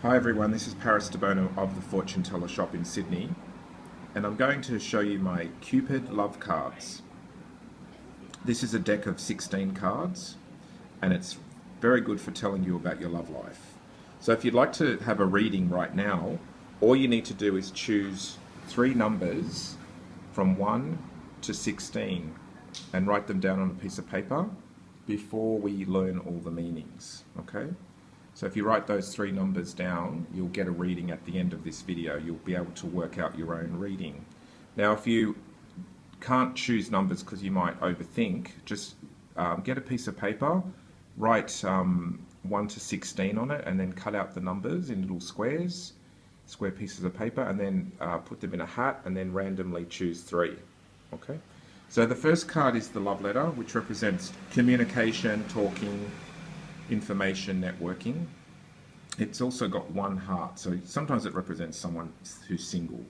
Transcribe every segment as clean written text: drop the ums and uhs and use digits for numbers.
Hi everyone, this is Paris Debono of the Fortune Teller shop in Sydney, and I'm going to show you my Cupid Love cards. This is a deck of 16 cards, and it's very good for telling you about your love life. So if you'd like to have a reading right now, all you need to do is choose 3 numbers from 1 to 16 and write them down on a piece of paper before we learn all the meanings, okay? So if you write those 3 numbers down, you'll get a reading at the end of this video. You'll be able to work out your own reading. Now, if you can't choose numbers because you might overthink, just get a piece of paper, write 1 to 16 on it, and then cut out the numbers in little squares, square pieces of paper, and then put them in a hat, and then randomly choose 3. Okay? So the first card is the love letter, which represents communication, talking, information, networking. It's also got 1 heart, so sometimes it represents someone who's single.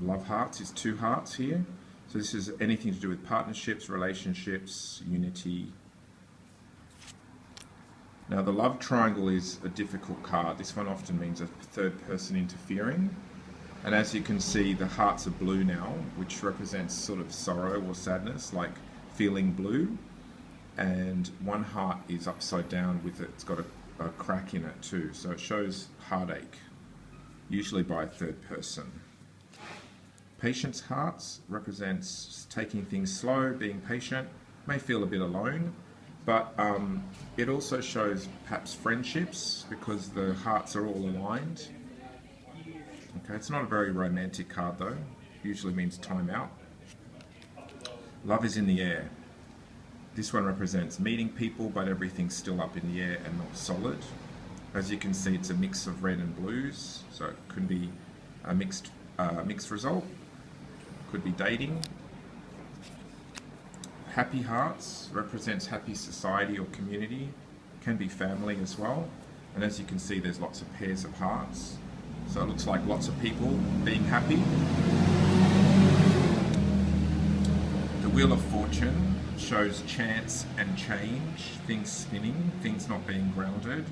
Love hearts is 2 hearts here, so this is anything to do with partnerships, relationships, unity. Now the love triangle is a difficult card. This one often means a third person interfering, and as you can see the hearts are blue now, which represents sort of sorrow or sadness, like feeling blue. And 1 heart is upside down with it. It's got a crack in it too, so it shows heartache, usually by a third person. Patience hearts represents taking things slow, being patient, may feel a bit alone, but it also shows perhaps friendships because the hearts are all aligned. Okay, it's not a very romantic card though, usually means time out. Love is in the air. This one represents meeting people, but everything's still up in the air and not solid. As you can see, it's a mix of red and blues, so it could be a mixed result. Could be dating. Happy hearts represents happy society or community. Can be family as well. And as you can see, there's lots of pairs of hearts. So it looks like lots of people being happy. The Wheel of Fortune shows chance and change, things spinning, things not being grounded.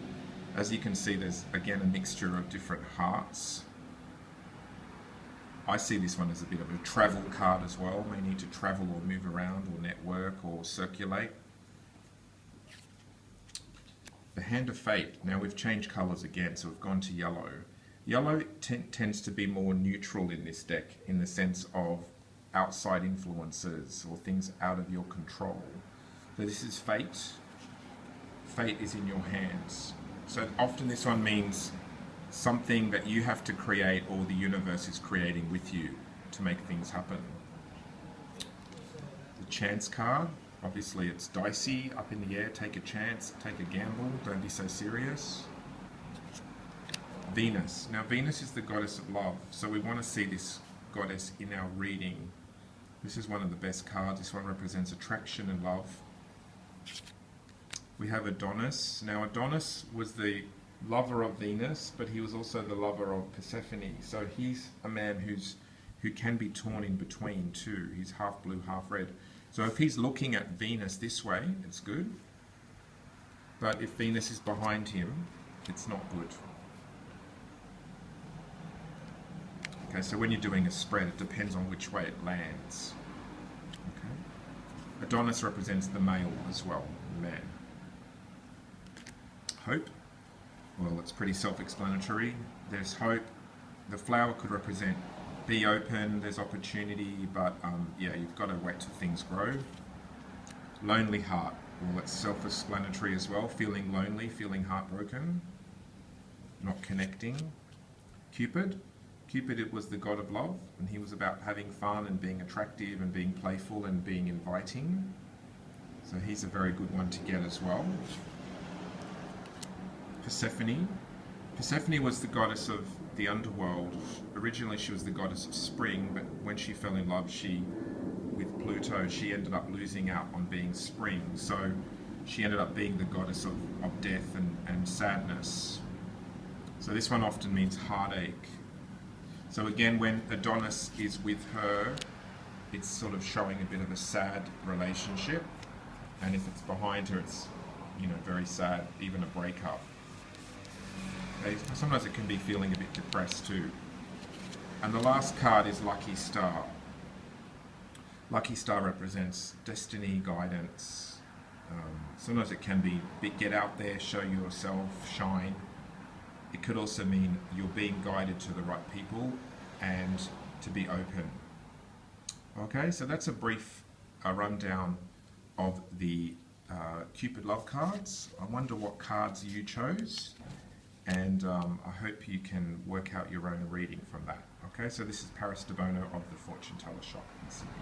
As you can see, there's again a mixture of different hearts. I see this one as a bit of a travel card as well. May need to travel or move around or network or circulate. The Hand of Fate. Now we've changed colours again, so we've gone to yellow. Yellow tends to be more neutral in this deck, in the sense of outside influences or things out of your control. So this is fate. Fate is in your hands. So often this one means something that you have to create or the universe is creating with you to make things happen. The Chance card, obviously it's dicey, up in the air, take a chance, take a gamble, don't be so serious. Venus. Now Venus is the goddess of love, so we want to see this goddess in our reading. This is one of the best cards. This one represents attraction and love. We have Adonis. Now Adonis was the lover of Venus, but he was also the lover of Persephone. So he's a man who can be torn in between too. He's half blue, half red. So if he's looking at Venus this way, it's good. But if Venus is behind him, it's not good. Okay, so when you're doing a spread, it depends on which way it lands. Okay. Adonis represents the male as well, the man. Hope. Well, it's pretty self-explanatory. There's hope. The flower could represent be open, there's opportunity, but yeah, you've got to wait till things grow. Lonely heart. Well, it's self-explanatory as well. Feeling lonely, feeling heartbroken, not connecting. Cupid. Cupid, it was the god of love, and he was about having fun and being attractive and being playful and being inviting. So he's a very good one to get as well. Persephone. Persephone was the goddess of the underworld. Originally she was the goddess of spring, but when she fell in love with Pluto, she ended up losing out on being spring. So she ended up being the goddess of death and sadness. So this one often means heartache. So again, when Adonis is with her, it's sort of showing a bit of a sad relationship, and if it's behind her, it's, you know, very sad, even a breakup. Okay, sometimes it can be feeling a bit depressed too. And the last card is Lucky Star. Lucky Star represents destiny, guidance. Sometimes it can be get out there, show yourself, shine. It could also mean you're being guided to the right people and to be open. Okay, so that's a brief rundown of the Cupid Love cards. I wonder what cards you chose, and I hope you can work out your own reading from that. Okay, so this is Paris Debono of the Fortune Teller Shop in Sydney.